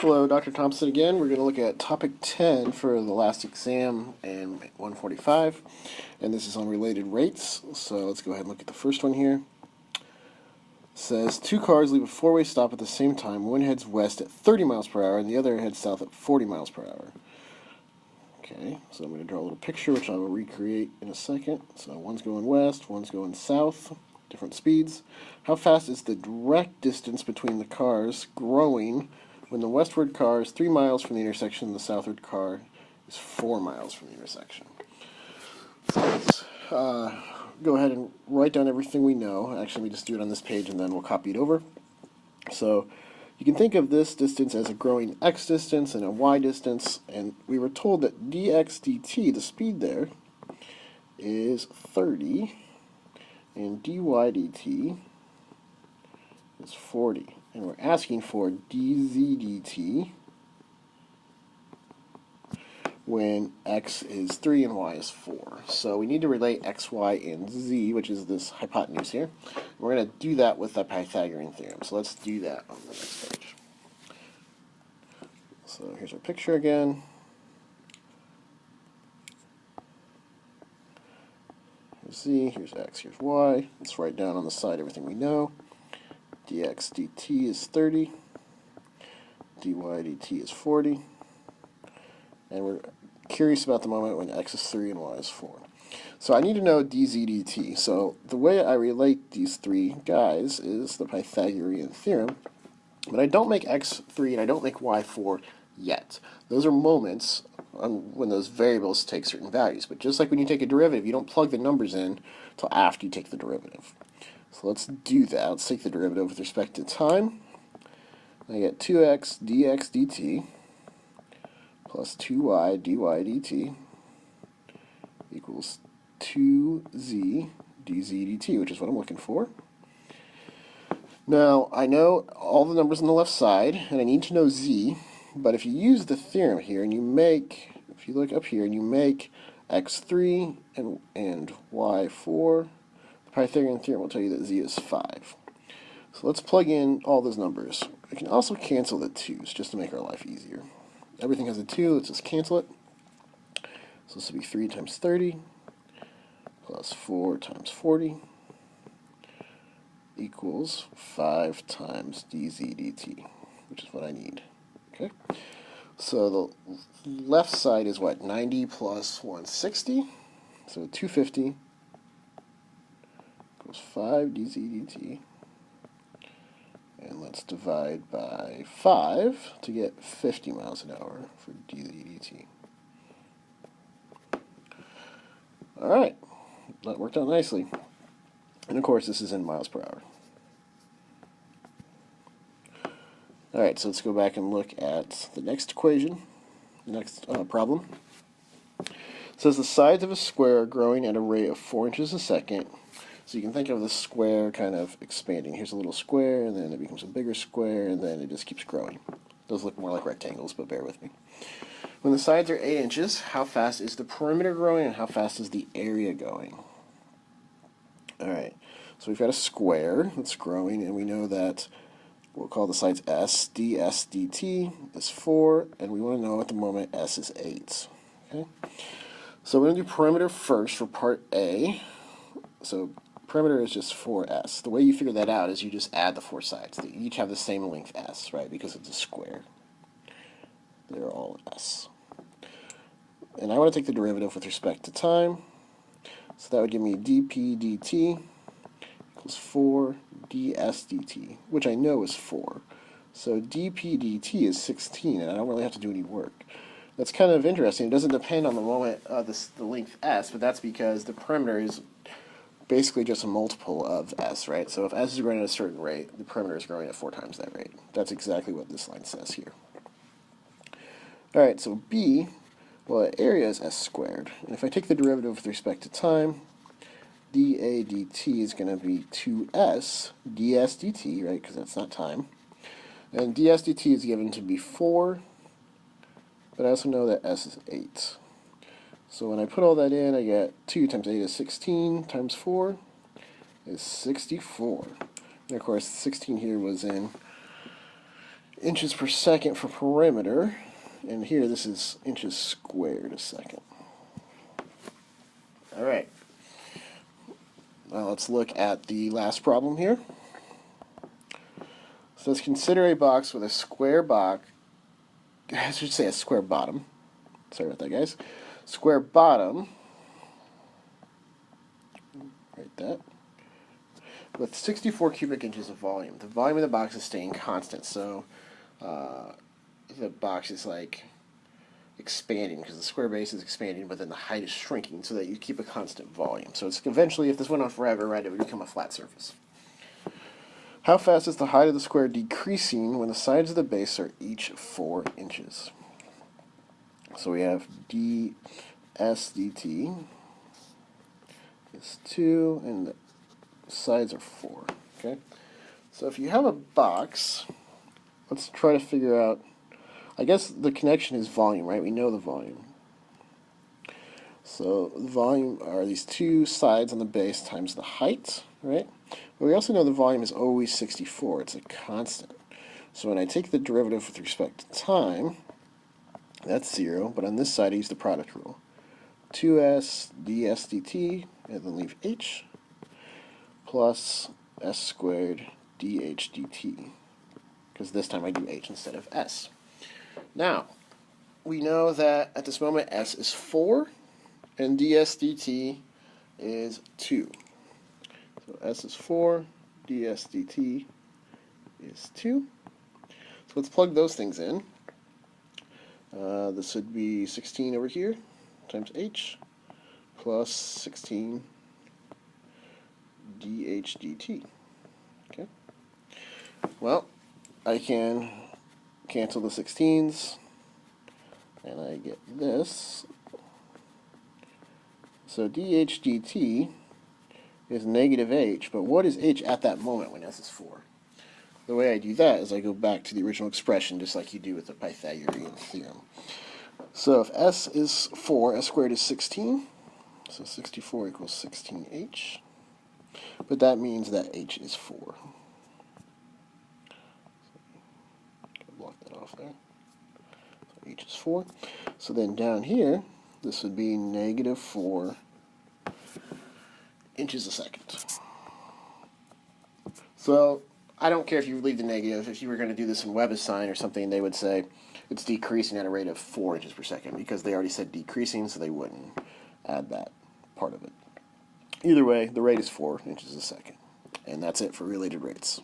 Hello, Dr. Thompson again. We're going to look at topic 10 for the last exam in MAT145, and this is on related rates. So let's go ahead and look at the first one here. It says, two cars leave a four-way stop at the same time. One heads west at 30 miles per hour, and the other heads south at 40 miles per hour. Okay, so I'm going to draw a little picture, which I will recreate in a second. So one's going west, one's going south, different speeds. How fast is the direct distance between the cars growing when the westward car is 3 miles from the intersection and the southward car is 4 miles from the intersection? So let's go ahead and write down everything we know. Actually, we just do it on this page and then we'll copy it over. So you can think of this distance as a growing x distance and a y distance, and we were told that dx dt, the speed there, is 30, and dy dt is 40. And we're asking for dz dt when x is 3 and y is 4. So we need to relate x, y, and z, which is this hypotenuse here. We're going to do that with the Pythagorean Theorem. So let's do that on the next page. So here's our picture again. Here's z, here's x, here's y. Let's write down on the side everything we know. Dx dt is 30, dy dt is 40, and we're curious about the moment when x is 3 and y is 4. So I need to know dz dt. So the way I relate these three guys is the Pythagorean Theorem, but I don't make x 3 and I don't make y 4 yet. Those are moments when those variables take certain values, but just like when you take a derivative, you don't plug the numbers in until after you take the derivative. So let's do that. Let's take the derivative with respect to time. I get 2x dx dt plus 2y dy dt equals 2z dz dt, which is what I'm looking for. Now, I know all the numbers on the left side, and I need to know z, but if you use the theorem here, and you make, if you look up here, and you make x3 and y4, Pythagorean Theorem will tell you that z is 5. So let's plug in all those numbers. We can also cancel the 2's just to make our life easier. Everything has a 2, let's just cancel it. So this will be 3 times 30 plus 4 times 40 equals 5 times dz dt, which is what I need. Okay. So the left side is what? 90 plus 160, so 250. 5 dz dt, and let's divide by 5 to get 50 miles an hour for dz dt. Alright, that worked out nicely. And of course this is in miles per hour. Alright, so let's go back and look at the next equation, the next problem. It says the sides of a square are growing at a rate of 4 inches a second. So you can think of the square kind of expanding. Here's a little square, and then it becomes a bigger square, and then it just keeps growing. Those look more like rectangles, but bear with me. When the sides are 8 inches, how fast is the perimeter growing, and how fast is the area going? Alright, so we've got a square that's growing, and we know that we'll call the sides s. ds dt is 4, and we want to know at the moment s is 8. Okay? So we're going to do perimeter first for part A. So perimeter is just 4s. The way you figure that out is you just add the 4 sides. They each have the same length s, right? Because it's a square. They're all s. And I want to take the derivative with respect to time. So that would give me dp dt equals 4 ds dt, which I know is 4. So dp dt is 16, and I don't really have to do any work. That's kind of interesting. It doesn't depend on the moment, the length s, but that's because the perimeter is basically just a multiple of s, right? So if s is growing at a certain rate, the perimeter is growing at 4 times that rate. That's exactly what this line says here. Alright, so b, well, area is s squared. And if I take the derivative with respect to time, dA dt is going to be 2s ds dt, right, because that's not time. And ds dt is given to be 4, but I also know that s is 8. So when I put all that in, I get 2 times 8 is 16, times 4 is 64. And of course, 16 here was in inches per second for perimeter, and here this is inches squared a second. All right. Now let's look at the last problem here. So let's consider a box with a square box. I should say a square bottom. Sorry about that, guys. Square bottom. Write that. With 64 cubic inches of volume. The volume of the box is staying constant, so the box is like expanding because the square base is expanding, but then the height is shrinking so that you keep a constant volume. So it's eventually, if this went on forever, right, it would become a flat surface. How fast is the height of the square decreasing when the sides of the base are each 4 inches? So we have ds dt is 2, and the sides are 4. Okay. So if you have a box, let's try to figure out. I guess the connection is volume, right? We know the volume. So the volume are these two sides on the base times the height, right? But we also know the volume is always 64. It's a constant. So when I take the derivative with respect to time, that's 0, but on this side I use the product rule. 2s ds dt, and then leave h, plus s squared dh dt, because this time I do h instead of s. Now, we know that at this moment s is 4, and ds dt is 2. So s is 4, ds dt is 2. So let's plug those things in. This would be 16 over here times h plus 16 dh dt. Okay. Well, I can cancel the 16s, and I get this. So dh dt is negative h, but what is h at that moment when s is 4? The way I do that is I go back to the original expression, just like you do with the Pythagorean Theorem. So if s is 4, s squared is 16, so 64 equals 16h, but that means that h is 4. Block that off there. So h is 4. So then down here, this would be negative 4 inches a second. So I don't care if you leave the negative. If you were going to do this in Webb's sign or something, they would say it's decreasing at a rate of 4 inches per second, because they already said decreasing, so they wouldn't add that part of it. Either way, the rate is 4 inches a second. And that's it for related rates.